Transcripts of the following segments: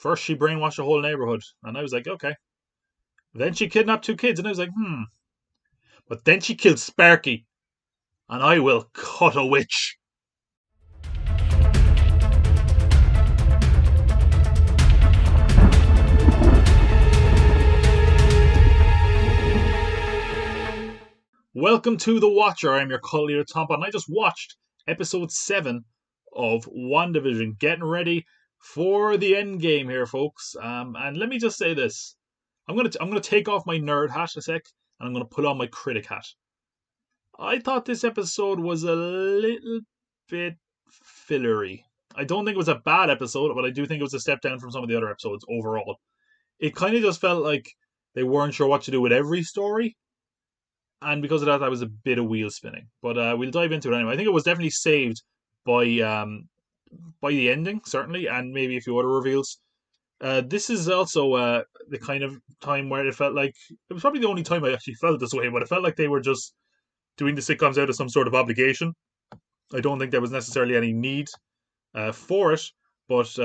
First, she brainwashed the whole neighborhood, and I was like, okay. Then she kidnapped 2 kids, and I was like, hmm. But then she killed Sparky, and I will cut a witch. Welcome to The Watcher. I'm your cult leader, Tom, and I just watched episode 7 of WandaVision. Getting ready for the end game here, folks. And let me just say this: I'm gonna take off my nerd hat a sec, and I'm gonna put on my critic hat. I thought this episode was a little bit fillery. I don't think it was a bad episode, but I do think it was a step down from some of the other episodes overall. It kind of just felt like they weren't sure what to do with every story, and because of that, was a bit of wheel spinning. But we'll dive into it anyway. I think it was definitely saved by by the ending, certainly, and maybe a few other reveals. This is also the kind of time where it felt like it was probably the only time I actually felt this way, but it felt like they were just doing the sitcoms out of some sort of obligation. I don't think there was necessarily any need for it, but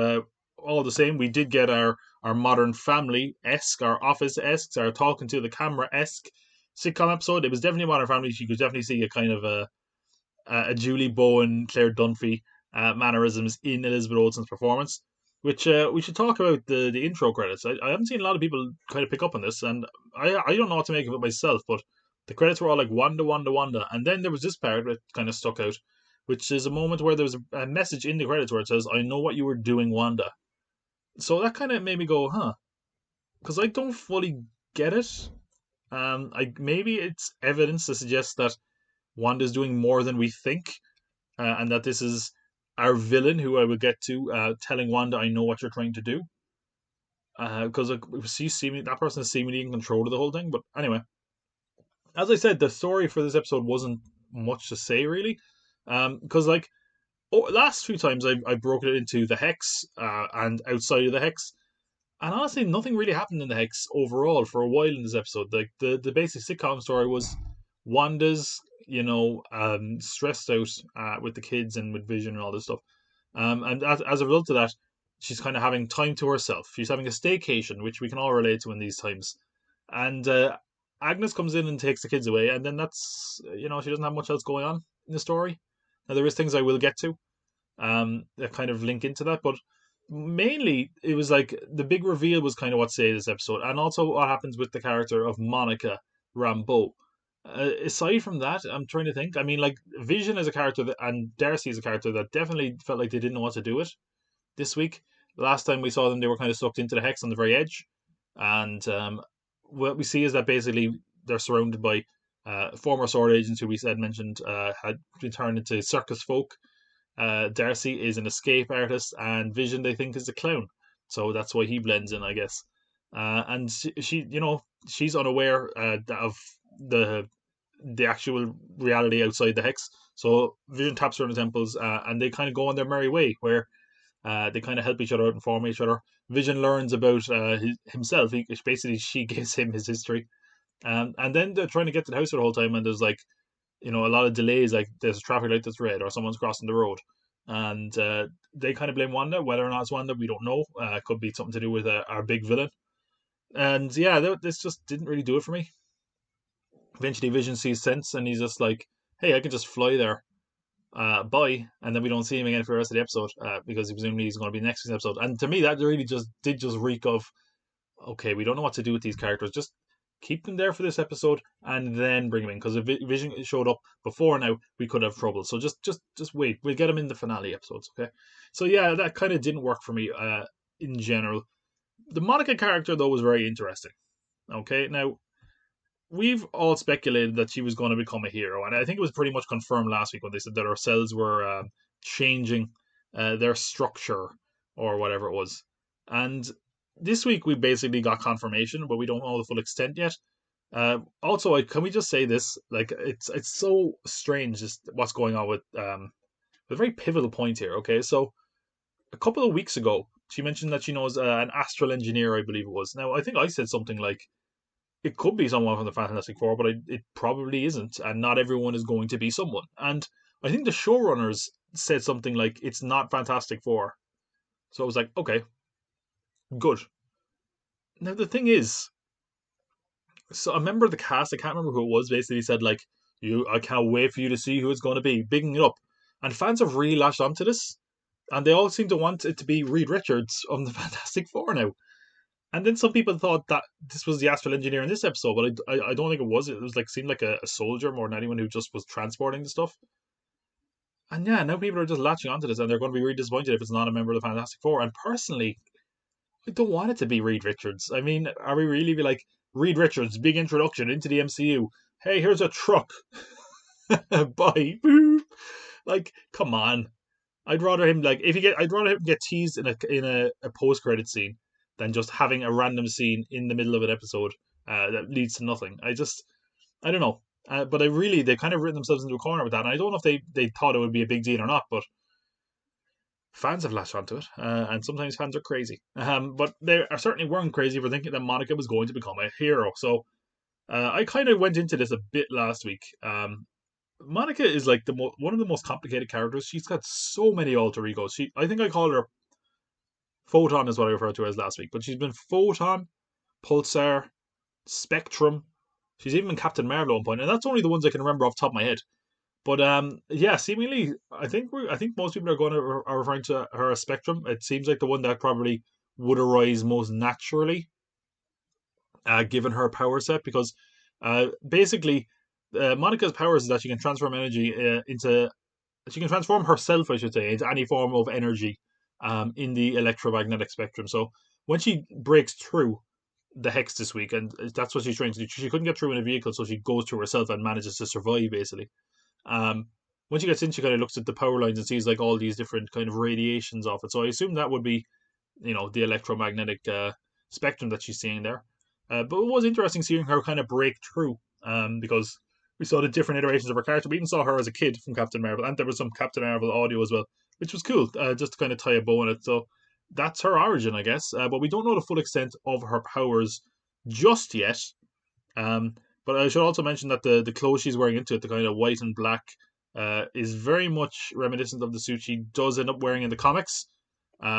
all the same, we did get our Modern Family esque, our Office esque, our talking to the camera esque sitcom episode. It was definitely Modern Family. You could definitely see a kind of a Julie Bowen, Claire Dunphy mannerisms in Elizabeth Olsen's performance. Which we should talk about the intro credits. I haven't seen a lot of people kind of pick up on this, and I don't know what to make of it myself. But the credits were all like Wanda, Wanda, Wanda, and then there was this part that kind of stuck out, which is a moment where there was a message in the credits where it says, "I know what you were doing, Wanda." So that kind of made me go, huh, because I don't fully get it. I maybe it's evidence to suggest that Wanda's doing more than we think, and that this is our villain, who I will get to, telling Wanda, "I know what you're trying to do," because that person is seemingly in control of the whole thing. But anyway, as I said, the story for this episode wasn't much to say really, because last few times I broke it into the hex and outside of the hex. And honestly, nothing really happened in the Hex overall for a while in this episode. Like the basic sitcom story was Wanda's, stressed out with the kids and with Vision and all this stuff. And as a result of that, she's kind of having time to herself. She's having a staycation, which we can all relate to in these times. And Agnes comes in and takes the kids away, and then that's she doesn't have much else going on in the story. Now there is things I will get to that kind of link into that, but mainly it was like the big reveal was kind of what saved this episode, and also what happens with the character of Monica Rambeau. Aside from that, I'm trying to think. I mean, like Vision as a character and Darcy as a character that definitely felt like they didn't know what to do with this week. Last time we saw them, they were kind of sucked into the hex on the very edge, and what we see is that basically they're surrounded by former sword agents who we said mentioned had been turned into circus folk. Darcy is an escape artist, and Vision they think is a clown, so that's why he blends in, I guess. And she's unaware of the actual reality outside the hex. So Vision taps her on the temples, and they kind of go on their merry way, where they kind of help each other out and inform each other. Vision learns about himself. Basically, she gives him his history, and then they're trying to get to the house for the whole time, and there's like a lot of delays, like there's a traffic light that's red or someone's crossing the road, and they kind of blame Wanda. Whether or not it's Wanda, we don't know. Could be something to do with our big villain. And yeah, this just didn't really do it for me. Eventually Vision sees sense, and he's just like, hey, I can just fly there, bye. And then we don't see him again for the rest of the episode, because presumably he's going to be next week's episode. And to me that really just reek of, okay, we don't know what to do with these characters. Just keep them there for this episode and then bring them in, because if Vision showed up before now, we could have trouble. So just wait. We'll get them in the finale episodes, okay? So yeah, that kind of didn't work for me in general. The Monica character though was very interesting. Okay, now we've all speculated that she was going to become a hero, and I think it was pretty much confirmed last week when they said that our cells were changing their structure or whatever it was. And this week we basically got confirmation, but we don't know the full extent yet. Also, can we just say this? Like, it's so strange just what's going on with a very pivotal point here. Okay, so a couple of weeks ago, she mentioned that she knows an Astral Engineer, I believe it was. Now, I think I said something like it could be someone from the Fantastic Four, but it probably isn't, and not everyone is going to be someone. And I think the showrunners said something like it's not Fantastic Four. So I was like, okay, good. Now the thing is, so a member of the cast, I can't remember who it was, basically said like, I can't wait for you to see who it's going to be, bigging it up. And fans have really latched onto this, and they all seem to want it to be Reed Richards on the Fantastic Four now. And then some people thought that this was the Astral Engineer in this episode, but I don't think it was. It was like seemed like a soldier more than anyone who just was transporting the stuff. And yeah, now people are just latching onto this, and they're going to be really disappointed if it's not a member of the Fantastic Four. And personally, I don't want it to be Reed Richards. I mean, are we really be like Reed Richards, big introduction into the MCU? Hey, here's a truck. Bye. Like, come on. I'd rather him like if you get I'd rather him get teased in a post credit scene than just having a random scene in the middle of an episode that leads to nothing. I don't know. But they kind of written themselves into a corner with that. And I don't know if they thought it would be a big deal or not, but fans have latched onto it, and sometimes fans are crazy. But they are certainly weren't crazy for thinking that Monica was going to become a hero. So I kind of went into this a bit last week. Monica is like one of the most complicated characters. She's got so many alter egos. I think I called her Photon is what I referred to her as last week, but she's been Photon, Pulsar, Spectrum. She's even been Captain Marvel at one point, and that's only the ones I can remember off the top of my head. But yeah, seemingly, I think most people are referring to her as Spectrum. It seems like the one that probably would arise most naturally, given her power set, because basically, Monica's powers is that she can transform energy into she can transform herself, I should say, into any form of energy in the electromagnetic spectrum. So when she breaks through the hex this week, and that's what she's trying to do, she couldn't get through in a vehicle, so she goes through herself and manages to survive, basically. Um, when she gets in, she kind of looks at the power lines and sees like all these different kind of radiations off it. So I assume that would be, the electromagnetic spectrum that she's seeing there. But it was interesting seeing her kind of break through, because we saw the different iterations of her character. We even saw her as a kid from Captain Marvel, and there was some Captain Marvel audio as well, which was cool, just to kind of tie a bow on it. So that's her origin, I guess. But we don't know the full extent of her powers just yet. Um, but I should also mention that the clothes she's wearing into it, the kind of white and black, is very much reminiscent of the suit she does end up wearing in the comics,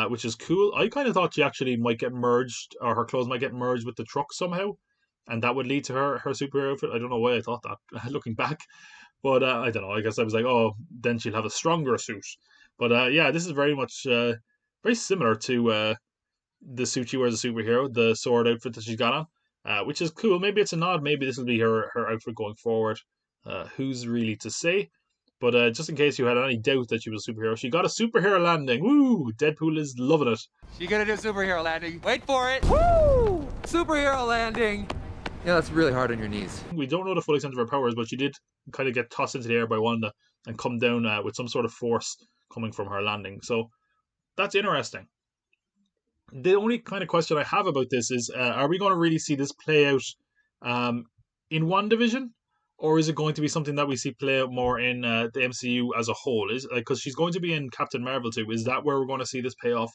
which is cool. I kind of thought she actually might get merged, or her clothes might get merged with the truck somehow, and that would lead to her superhero outfit. I don't know why I thought that, looking back, but I don't know. I guess I was like, oh, then she'll have a stronger suit. But yeah, this is very much very similar to the suit she wears as a superhero, the sword outfit that she's got on, which is cool. Maybe it's a nod. Maybe this will be her outfit going forward. Who's really to say? But just in case you had any doubt that she was a superhero, she got a superhero landing. Woo! Deadpool is loving it. She gonna do superhero landing. Wait for it. Woo! Superhero landing. Yeah, that's really hard on your knees. We don't know the full extent of her powers, but she did kind of get tossed into the air by Wanda and come down with some sort of force coming from her landing. So that's interesting. The only kind of question I have about this is, are we going to really see this play out um, in WandaVision, or is it going to be something that we see play out more in the MCU as a whole? Is like because she's going to be in Captain Marvel too. Is that where we're going to see this pay off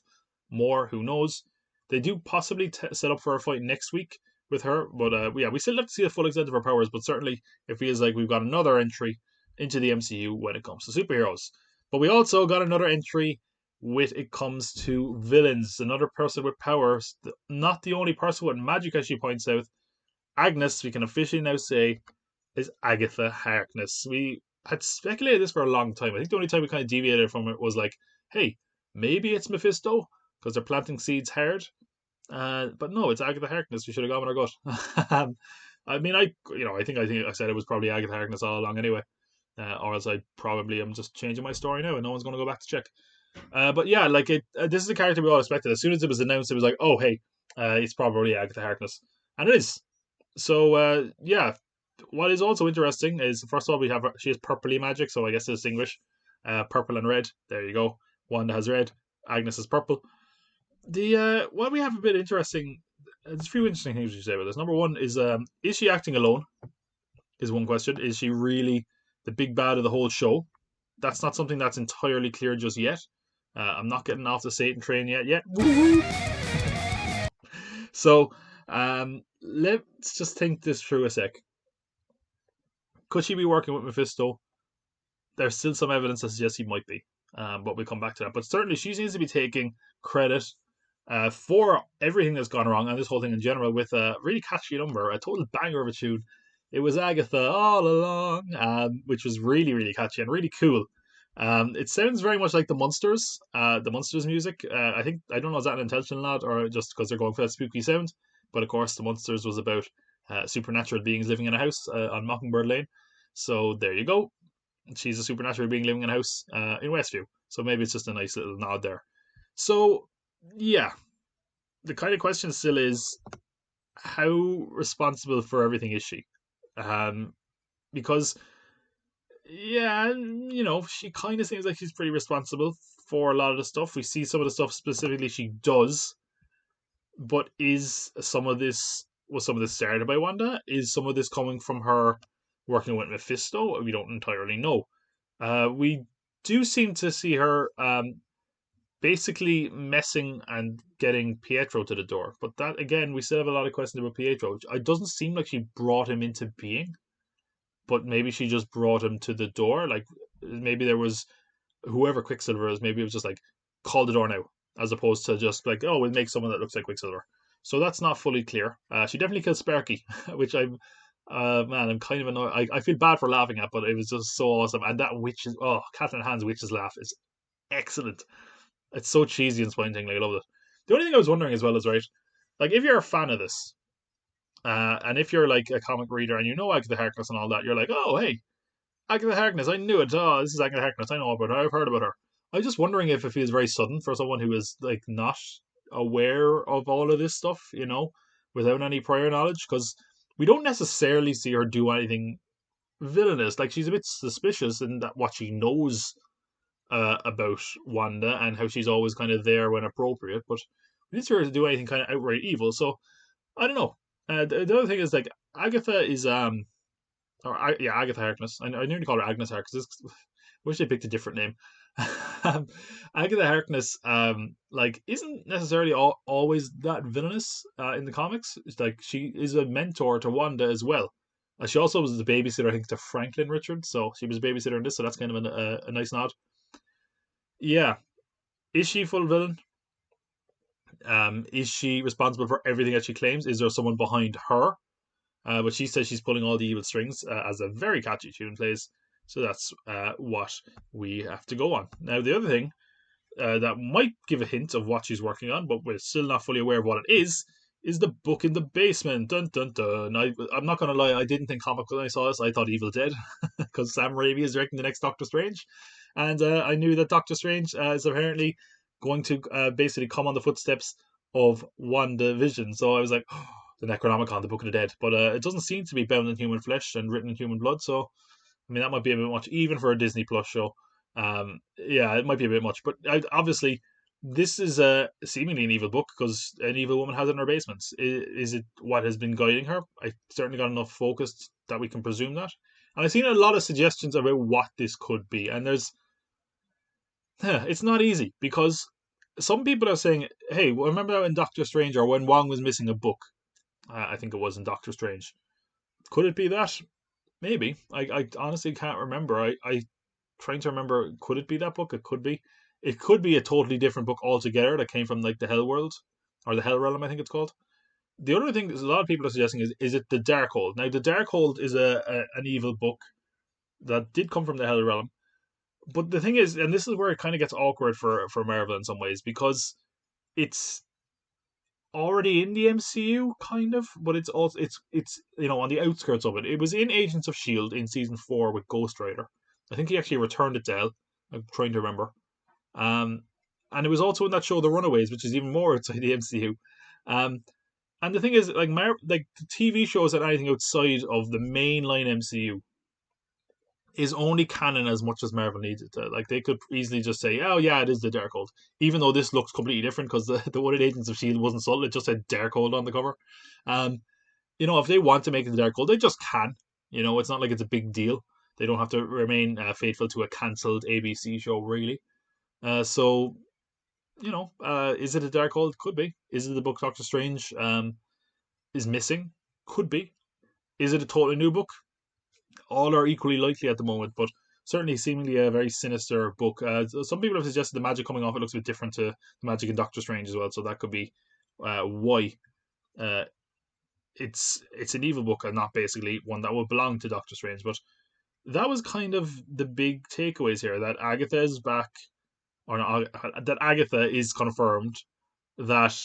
more? Who knows? They do possibly set up for a fight next week with her, but yeah, we still have to see the full extent of her powers. But certainly, it feels like we've got another entry into the MCU when it comes to superheroes. But we also got another entry when it comes to villains. Another person with powers, not the only person with magic, as she points out. Agnes, we can officially now say, is Agatha Harkness. We had speculated this for a long time. I think the only time we kind of deviated from it was like, hey, maybe it's Mephisto because they're planting seeds hard. But no, it's Agatha Harkness. We should have gone with our gut. I mean, I think I said it was probably Agatha Harkness all along anyway. Or else I probably am just changing my story now, and no one's going to go back to check. But yeah, like this is a character we all expected. As soon as it was announced, it was like, oh hey, it's probably Agatha Harkness, and it is. So yeah, what is also interesting is first of all she has purpley magic, so I guess to distinguish, purple and red. There you go. Wanda has red. Agnes is purple. The what we have a bit interesting. There's a few interesting things you say about this. Number one is she acting alone? Is one question. Is she really the big bad of the whole show? That's not something that's entirely clear just yet. I'm not getting off the Satan train yet. So let's just think this through a sec. Could she be working with Mephisto? There's still some evidence that suggests he might be, but we'll come back to that. But certainly she seems to be taking credit for everything that's gone wrong and this whole thing in general with a really catchy number, a total banger of a tune. It was Agatha All Along, which was really, really catchy and really cool. It sounds very much like the Munsters music. I don't know, is that an intentional nod or just because they're going for that spooky sound? But of course, the Munsters was about supernatural beings living in a house on Mockingbird Lane. So there you go. She's a supernatural being living in a house in Westview. So maybe it's just a nice little nod there. So yeah, the kind of question still is how responsible for everything is she? Um, because yeah, she kind of seems like she's pretty responsible for a lot of the stuff. We see some of the stuff specifically she does, but was some of this started by Wanda? Is some of this coming from her working with Mephisto? We don't entirely know. We do seem to see her basically messing and getting Pietro to the door. But that again, we still have a lot of questions about Pietro. It doesn't seem like she brought him into being, but maybe she just brought him to the door. Like maybe there was whoever Quicksilver is. Maybe it was just like call the door now, as opposed to just like we'll make someone that looks like Quicksilver. So that's not fully clear. She definitely killed Sparky, which I'm. Man, I'm kind of annoyed. I feel bad for laughing at, but it was just so awesome. And that Catherine Hahn's witch's laugh is excellent. It's so cheesy and spine tingling. I love it. The only thing I was wondering as well is right, like if you're a fan of this, and if you're like a comic reader and you know Agatha Harkness and all that, you're like, oh hey, Agatha Harkness, I knew it. Oh, this is Agatha Harkness. I know about her. I've heard about her. I'm just wondering if it feels very sudden for someone who is like not aware of all of this stuff, without any prior knowledge, because we don't necessarily see her do anything villainous. Like she's a bit suspicious in that what she knows about Wanda and how she's always kind of there when appropriate, but we didn't see her to do anything kind of outright evil. So I don't know. The other thing is like Agatha is Agatha Harkness. I nearly call her Agnes Harkness. Wish they picked a different name. Agatha Harkness, like, isn't necessarily always that villainous in the comics. It's like she is a mentor to Wanda as well. She also was the babysitter, I think, to Franklin Richards. So she was a babysitter in this. So that's kind of a nice nod. Yeah, is she full villain? Is she responsible for everything that she claims? Is there someone behind her? But she says she's pulling all the evil strings as a very catchy tune plays. So that's what we have to go on. Now, the other thing that might give a hint of what she's working on, but we're still not fully aware of what it is the book in the basement. Dun dun dun. I'm not going to lie, I didn't think comic when I saw this. I thought Evil Dead, because Sam Raimi is directing the next Doctor Strange. And I knew that Doctor Strange is apparently going to basically come on the footsteps of WandaVision. So I was like, oh, the Necronomicon, the Book of the Dead. But it doesn't seem to be bound in human flesh and written in human blood. So, I mean, that might be a bit much, even for a Disney Plus show. Yeah, it might be a bit much. But obviously, this is seemingly an evil book because an evil woman has it in her basement. Is it what has been guiding her? I certainly got enough focus that we can presume that. And I've seen a lot of suggestions about what this could be. And it's not easy because some people are saying, hey, well, remember in Doctor Strange or when Wong was missing a book? I think it was in Doctor Strange. Could it be that? Maybe. I honestly can't remember. I trying to remember. Could it be that book? It could be. It could be a totally different book altogether that came from like the Hell World or the Hell Realm, I think it's called. The other thing a lot of people are suggesting is it the Darkhold? Now the Darkhold is an evil book that did come from the Hell Realm. But the thing is, and this is where it kind of gets awkward for Marvel in some ways because it's already in the MCU, kind of, but it's also it's on the outskirts of it. It was in Agents of Shield in season 4 with Ghost Rider. I think he actually returned it to L. I'm trying to remember. Um, and it was also in that show The Runaways, which is even more outside the MCU. Um, and the thing is, like the TV shows and anything outside of the mainline MCU is only canon as much as Marvel needs it to. Like they could easily just say, "Oh yeah, it is the Darkhold," even though this looks completely different because the one in Agents of Shield wasn't subtle; it just had Darkhold on the cover. Um, if they want to make it the Darkhold, they just can. It's not like it's a big deal. They don't have to remain faithful to a cancelled ABC show, really. So, is it a Darkhold? Could be. Is it the book Doctor Strange is missing? Could be. Is it a totally new book? All are equally likely at the moment, but certainly seemingly a very sinister book. Some people have suggested the magic coming off it looks a bit different to the magic in Doctor Strange as well, so that could be why uh, it's an evil book and not basically one that would belong to Doctor Strange. But that was kind of the big takeaways here, that Agatha is back, or not, that Agatha is confirmed, that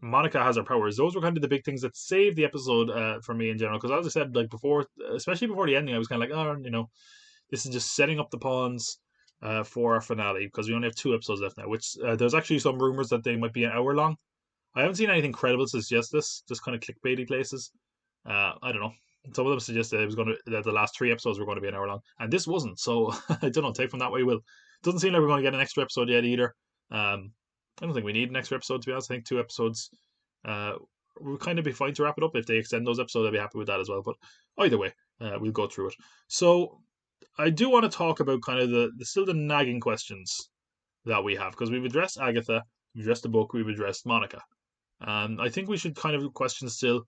Monica has her powers. Those were kind of the big things that saved the episode for me in general. Because as I said, like before, especially before the ending, I was kind of like, oh, this is just setting up the pawns for our finale, because we only have 2 episodes left now. Which there's actually some rumors that they might be an hour long. I haven't seen anything credible to suggest this. Just kind of clickbaity places. I don't know. Some of them suggested it was going to that the last 3 episodes were going to be an hour long, and this wasn't. So I don't know. Take from that what you will. Doesn't seem like we're going to get an extra episode yet either. I don't think we need an extra episode, to be honest. I think 2 episodes will kind of be fine to wrap it up. If they extend those episodes, I'd be happy with that as well. But either way, we'll go through it. So I do want to talk about kind of the nagging questions that we have, because we've addressed Agatha, we've addressed the book, we've addressed Monica. I think we should kind of question still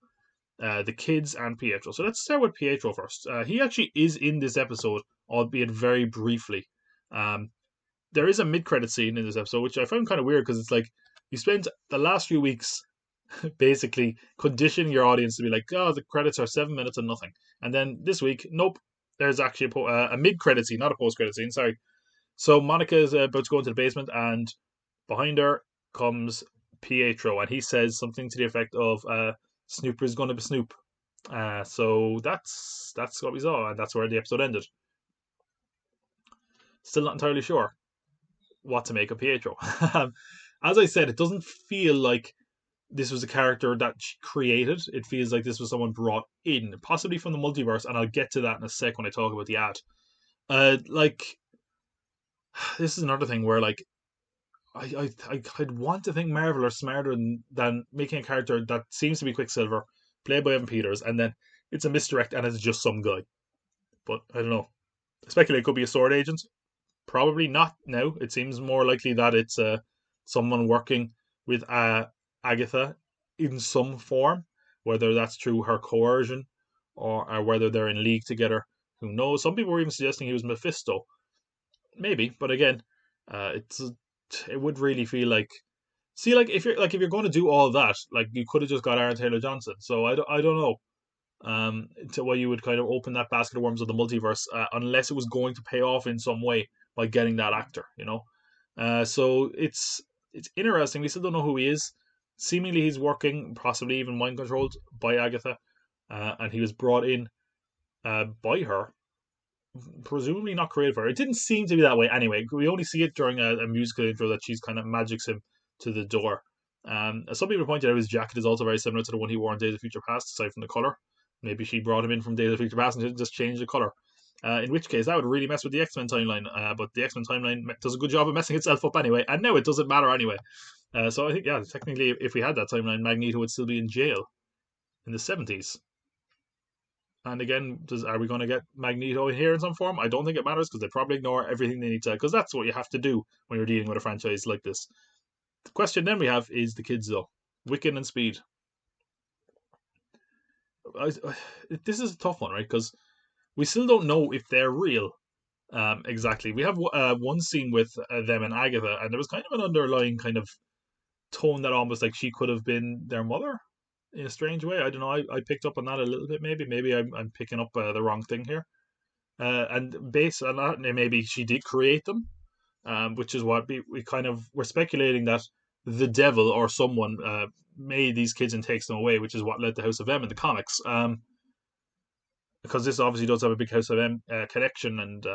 the kids and Pietro. So let's start with Pietro first. He actually is in this episode, albeit very briefly. There is a mid-credit scene in this episode, which I found kind of weird, because it's like you spent the last few weeks basically conditioning your audience to be like, oh, the credits are 7 minutes and nothing. And then this week, nope, there's actually a mid-credit scene, not a post-credit scene, sorry. So Monica is about to go into the basement, and behind her comes Pietro, and he says something to the effect of, Snooper's going to be Snoop. So that's what we saw, and that's where the episode ended. Still not entirely sure what to make of Pietro. As I said, it doesn't feel like this was a character that she created. It feels like this was someone brought in, possibly from the multiverse, and I'll get to that in a sec when I talk about the ad. This is another thing where, like, I'd want to think Marvel are smarter than making a character that seems to be Quicksilver, played by Evan Peters, and then it's a misdirect and it's just some guy. But I don't know. I speculate it could be a sword agent. Probably not now. It seems more likely that it's someone working with Agatha in some form, whether that's through her coercion or whether they're in league together. Who knows? Some people were even suggesting he was Mephisto. Maybe, but again, it would really feel like, like if you're going to do all that, like you could have just got Aaron Taylor Johnson. So I don't know to why you would kind of open that basket of worms of the multiverse unless it was going to pay off in some way by getting that actor, so it's interesting. We still don't know who he is. Seemingly he's working, possibly even mind controlled by Agatha, and he was brought in by her, presumably not created for her. It didn't seem to be that way anyway. We only see it during a musical intro that she's kind of magics him to the door. Some people pointed out his jacket is also very similar to the one he wore in Days of Future Past, aside from the color. Maybe she brought him in from Days of Future Past and just changed the color. In which case, that would really mess with the X-Men timeline. But the X-Men timeline does a good job of messing itself up anyway, and now it doesn't matter anyway. So I think, yeah, technically, if we had that timeline, Magneto would still be in jail in the 70s. And again, are we going to get Magneto in here in some form? I don't think it matters, because they probably ignore everything they need to, because that's what you have to do when you're dealing with a franchise like this. The question then we have is the kids, though. Wiccan and Speed. This is a tough one, right? Because we still don't know if they're real exactly. We have one scene with them and Agatha, and there was kind of an underlying kind of tone that almost like she could have been their mother in a strange way. I don't know. I picked up on that a little bit. Maybe I'm picking up the wrong thing here. And based on that, maybe she did create them, which is what we kind of were speculating that the devil or someone made these kids and takes them away, which is what led to House of M in the comics. Because this obviously does have a big House of M connection and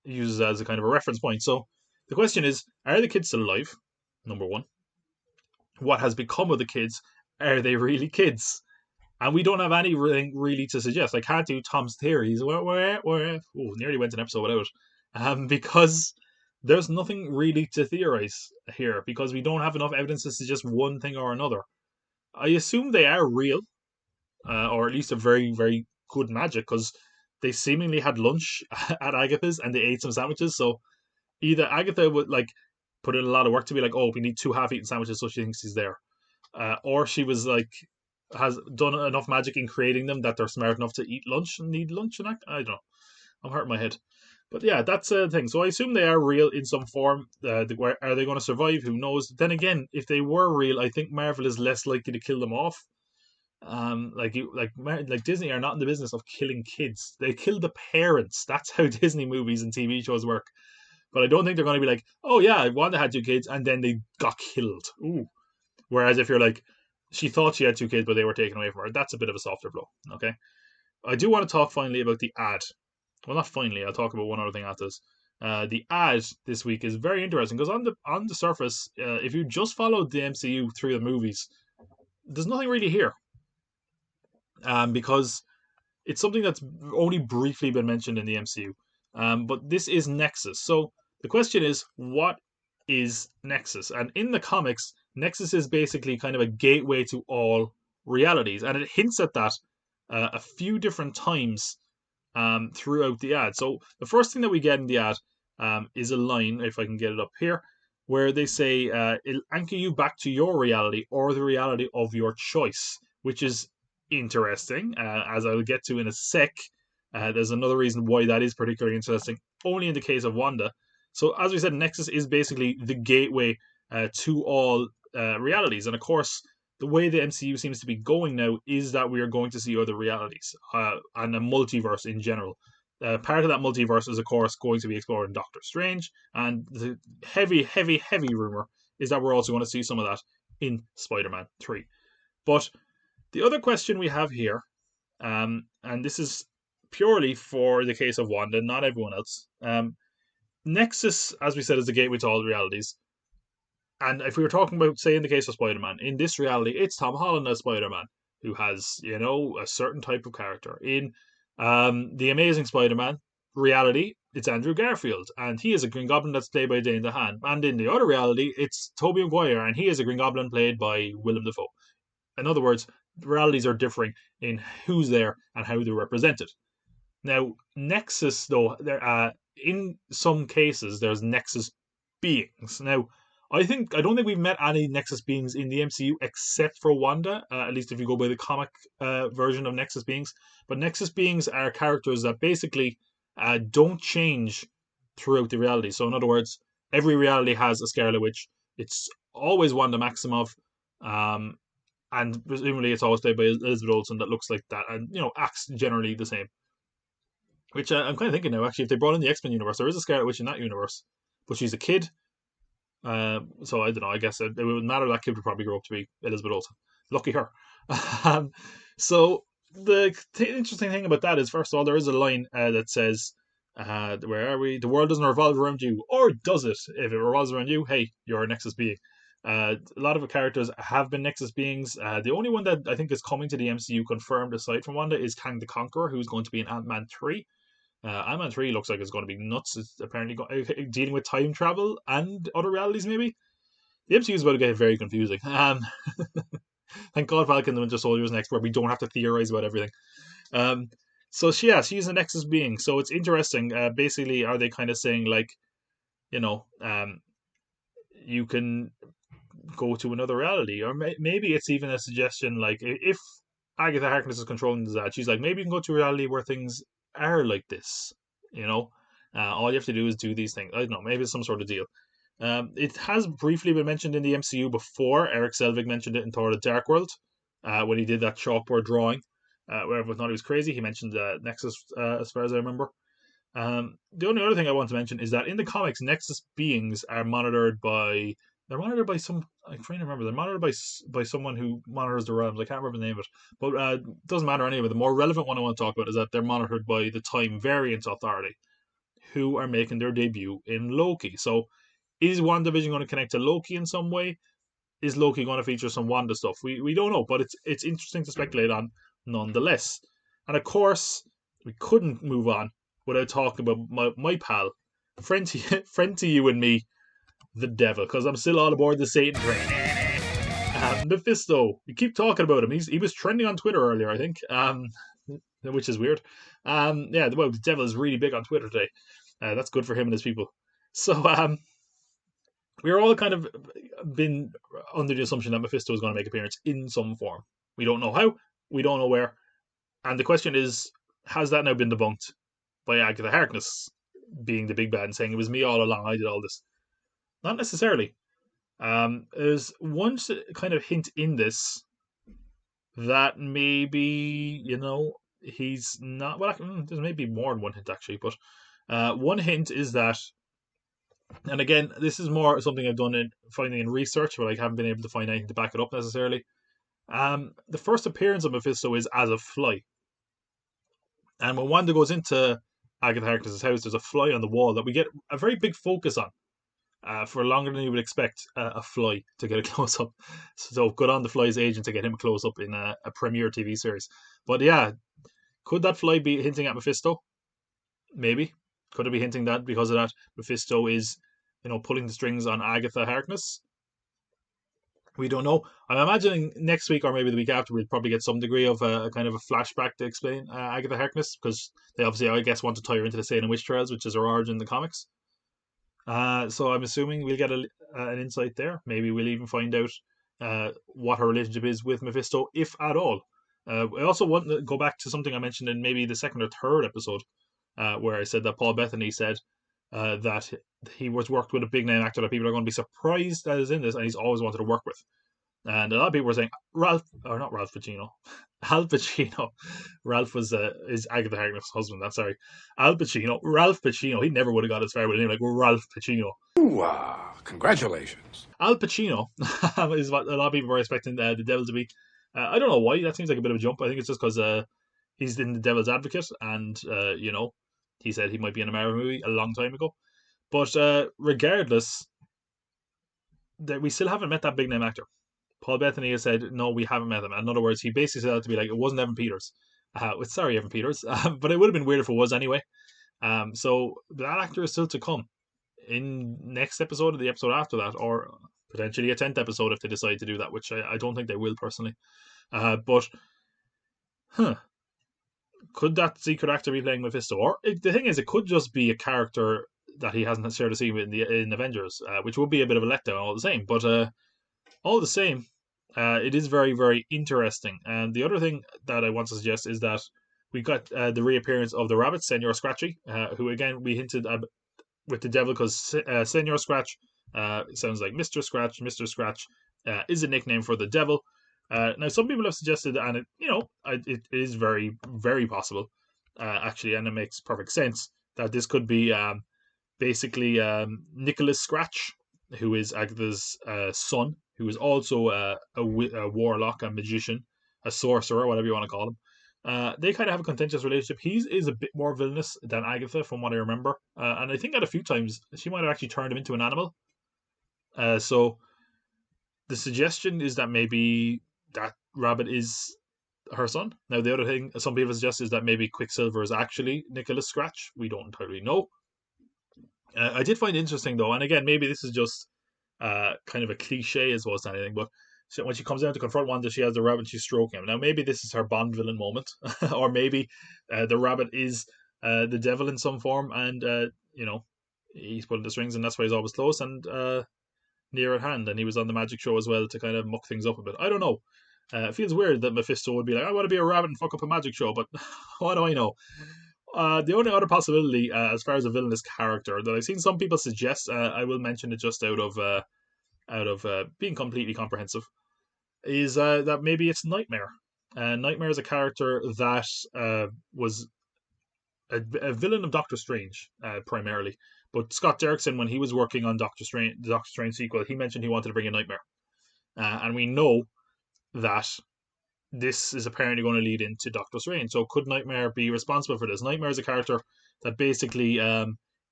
uses it as a kind of a reference point. So the question is, are the kids still alive? Number one. What has become of the kids? Are they really kids? And we don't have anything really to suggest. I can't do Tom's theories. Nearly went an episode without. Because there's nothing really to theorize here, because we don't have enough evidence to suggest one thing or another. I assume they are real, or at least a very, very good magic, because they seemingly had lunch at Agatha's and they ate some sandwiches. So either Agatha would like put in a lot of work to be like, oh, we need 2 half-eaten sandwiches, so she thinks he's there. Or she was like, has done enough magic in creating them that they're smart enough to eat lunch and need lunch and I don't know. I'm hurting my head. But yeah, that's a thing. So I assume they are real in some form. Are they going to survive? Who knows? Then again, if they were real, I think Marvel is less likely to kill them off. Like Disney are not in the business of killing kids. They kill the parents. That's how Disney movies and TV shows work. But I don't think they're going to be like, oh yeah, Wanda had 2 kids and then they got killed. Ooh. Whereas if you're like, she thought she had 2 kids, but they were taken away from her, that's a bit of a softer blow. Okay. I do want to talk finally about the ad. Well, not finally. I'll talk about one other thing after this. The ad this week is very interesting because on the surface, if you just followed the MCU through the movies, there's nothing really here, because it's something that's only briefly been mentioned in the MCU. But this is Nexus. So the question is, what is Nexus? And in the comics, Nexus is basically kind of a gateway to all realities, and it hints at that a few different times throughout the ad. So the first thing that we get in the ad is a line, if I can get it up here, where they say, it'll anchor you back to your reality or the reality of your choice, which is interesting, as I'll get to in a sec. There's another reason why that is particularly interesting, only in the case of Wanda. So, as we said, Nexus is basically the gateway to all realities. And of course, the way the MCU seems to be going now is that we are going to see other realities and a multiverse in general. Part of that multiverse is, of course, going to be explored in Doctor Strange, and the heavy rumor is that we're also going to see some of that in Spider-Man 3. But the other question we have here, and this is purely for the case of Wanda, not everyone else. Nexus, as we said, is the gateway to all realities. And if we were talking about, say, in the case of Spider-Man, in this reality, it's Tom Holland as Spider-Man, who has, a certain type of character. In the Amazing Spider-Man reality, it's Andrew Garfield, and he is a Green Goblin that's played by Dane DeHaan. And in the other reality, it's Tobey Maguire, and he is a Green Goblin played by Willem Dafoe. In other words, the realities are differing in who's there and how they're represented. Now, Nexus, though, in some cases, there's Nexus beings. Now, I don't think we've met any Nexus beings in the MCU except for Wanda, at least if you go by the comic version of Nexus beings. But Nexus beings are characters that basically don't change throughout the reality. So, in other words, every reality has a Scarlet Witch. It's always Wanda Maximoff, and presumably it's always played by Elizabeth Olsen that looks like that, and acts generally the same. Which I'm kind of thinking now, actually, if they brought in the X-Men universe, there is a Scarlet Witch in that universe, but she's a kid. So I don't know. I guess it would matter. That kid would probably grow up to be Elizabeth Olsen. Lucky her. So the interesting thing about that is, first of all, there is a line that says, "Where are we? The world doesn't revolve around you, or does it? If it revolves around you, hey, you're a Nexus being." A lot of the characters have been Nexus beings. The only one that I think is coming to the MCU confirmed, aside from Wanda, is Kang the Conqueror, who's going to be in Ant-Man 3. Ant-Man 3 looks like it's going to be nuts. It's apparently dealing with time travel and other realities, maybe. The MCU is about to get very confusing. Thank God Falcon and Winter Soldier is next, where we don't have to theorize about everything. She's a Nexus being. So it's interesting. Basically, are they kind of saying, like, you can go to another reality? Or maybe it's even a suggestion, like, if Agatha Harkness is controlling the Zad, she's like, maybe you can go to a reality where things are like this, all you have to do is do these things. I don't know, maybe it's some sort of deal. It has briefly been mentioned in the MCU before. Eric Selvig mentioned it in Thor: The Dark World, when he did that chalkboard drawing, where everyone thought he was crazy. He mentioned Nexus, as far as I remember. The only other thing I want to mention is that in the comics, Nexus beings are monitored by some. I'm trying to remember. They're monitored by someone who monitors the realms. I can't remember the name of it, but it doesn't matter anyway. The more relevant one I want to talk about is that they're monitored by the Time Variance Authority, who are making their debut in Loki. So, is WandaVision going to connect to Loki in some way? Is Loki going to feature some Wanda stuff? We don't know, but it's interesting to speculate on nonetheless. And of course, we couldn't move on without talking about my pal, friend to you and me, the devil, because I'm still all aboard the Satan train. Mephisto, we keep talking about him. He was trending on Twitter earlier, I think, which is weird. The devil is really big on Twitter today. That's good for him and his people. So we're all kind of been under the assumption that Mephisto is going to make an appearance in some form. We don't know how, we don't know where, and the question is, has that now been debunked by Agatha Harkness? being the big bad and saying it was me all along. I did all this. Not necessarily. There's one kind of hint in this that maybe he's not. Well, there's maybe more than one hint actually, but one hint is that, and again, this is more something I've done in finding in research, but I haven't been able to find anything to back it up necessarily. The first appearance of Mephisto is as a fly, and when Wanda goes into Agatha Harkness's house, there's a fly on the wall that we get a very big focus on. For longer than you would expect a fly to get a close up. So good on the fly's agent to get him a close up in a premiere TV series. But yeah, could that fly be hinting at Mephisto? Maybe. Could it be hinting that because of that Mephisto is, pulling the strings on Agatha Harkness? We don't know. I'm imagining next week or maybe the week after we'll probably get some degree of a kind of a flashback to explain Agatha Harkness, because they obviously, I guess, want to tie her into the Salem Witch Trials, which is her origin in the comics. So I'm assuming we'll get an insight there. Maybe we'll even find out what her relationship is with Mephisto, if at all. I also want to go back to something I mentioned in maybe the second or third episode, where I said that Paul Bettany said that he was worked with a big name actor that people are going to be surprised that is in this, and he's always wanted to work with. And a lot of people were saying not Ralph Pacino, Al Pacino. Ralph was is Agatha Harkness' husband. I'm sorry, Al Pacino. Ralph Pacino. He never would have got as far with a name like Ralph Pacino. Ooh, congratulations. Al Pacino is what a lot of people were expecting the devil to be. I don't know why. That seems like a bit of a jump. I think it's just because he's in the Devil's Advocate, and he said he might be in a Marvel movie a long time ago. But regardless, that we still haven't met that big name actor. Paul Bettany has said, no, we haven't met him. In other words, he basically said that to be like, it wasn't Evan Peters. Sorry, Evan Peters. But it would have been weird if it was anyway. So that actor is still to come in next episode or the episode after that, or potentially a 10th episode if they decide to do that, which I don't think they will personally. But could that secret actor be playing Mephisto? Or the thing is, it could just be a character that he hasn't shared a scene with in Avengers, which would be a bit of a letdown all the same. But all the same, it is very, very interesting. And the other thing that I want to suggest is that we got the reappearance of the rabbit, Senor Scratchy, who again we hinted with the devil because Senor Scratch sounds like Mr. Scratch. Mr. Scratch is a nickname for the devil. Now, some people have suggested, and it is very, very possible, actually, and it makes perfect sense that this could be basically Nicholas Scratch, who is Agatha's son, who is also a warlock, a magician, a sorcerer, whatever you want to call him. They kind of have a contentious relationship. He is a bit more villainous than Agatha, from what I remember, and I think at a few times she might have actually turned him into an animal. So the suggestion is that maybe that rabbit is her son. Now, the other thing some people suggest is that maybe Quicksilver is actually Nicholas Scratch. We don't entirely know. I did find it interesting, though, and again, maybe this is just kind of a cliche as well as anything, but when she comes down to confront Wanda, she has the rabbit and she's stroking him. Now, maybe this is her Bond villain moment, or maybe the rabbit is the devil in some form, and he's pulling the strings, and that's why he's always close and near at hand. And he was on the magic show as well to kind of muck things up a bit. I don't know. It feels weird that Mephisto would be like, I want to be a rabbit and fuck up a magic show, but what do I know? The only other possibility, as far as a villainous character that I've seen some people suggest, I will mention it just out of being completely comprehensive, is that maybe it's Nightmare. Nightmare is a character that was a villain of Doctor Strange, primarily. But Scott Derrickson, when he was working on the Doctor Strange sequel, he mentioned he wanted to bring in Nightmare. And we know that this is apparently going to lead into Doctor Strange. So could Nightmare be responsible for this? Nightmare is a character that basically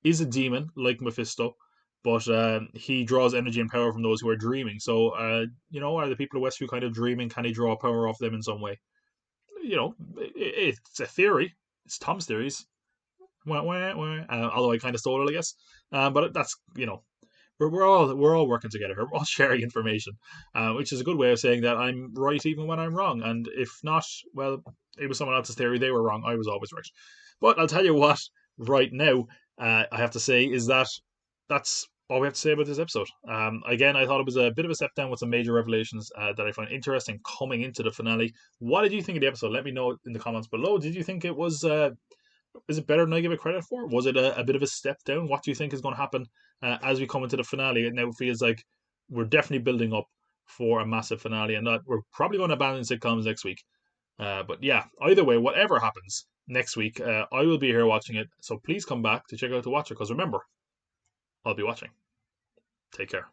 is a demon, like Mephisto, but he draws energy and power from those who are dreaming. So, are the people of Westview kind of dreaming? Can he draw power off them in some way? It's a theory. It's Tom's theories. Although I kind of stole it, I guess. But that's, we're all working together here. We're all sharing information, which is a good way of saying that I'm right even when I'm wrong. And if not, well, it was someone else's theory. They were wrong. I was always right. But I'll tell you what, right now, I have to say is that that's all we have to say about this episode. Again, I thought it was a bit of a step down with some major revelations that I find interesting coming into the finale. What did you think of the episode? Let me know in the comments below. Did you think it was Is it better than I give it credit for? Was it a bit of a step down? What do you think is going to happen as we come into the finale? It now feels like we're definitely building up for a massive finale, and that we're probably going to abandon sitcoms next week. But yeah, either way, whatever happens next week, I will be here watching it. So please come back to check out the Watcher, because remember, I'll be watching. Take care.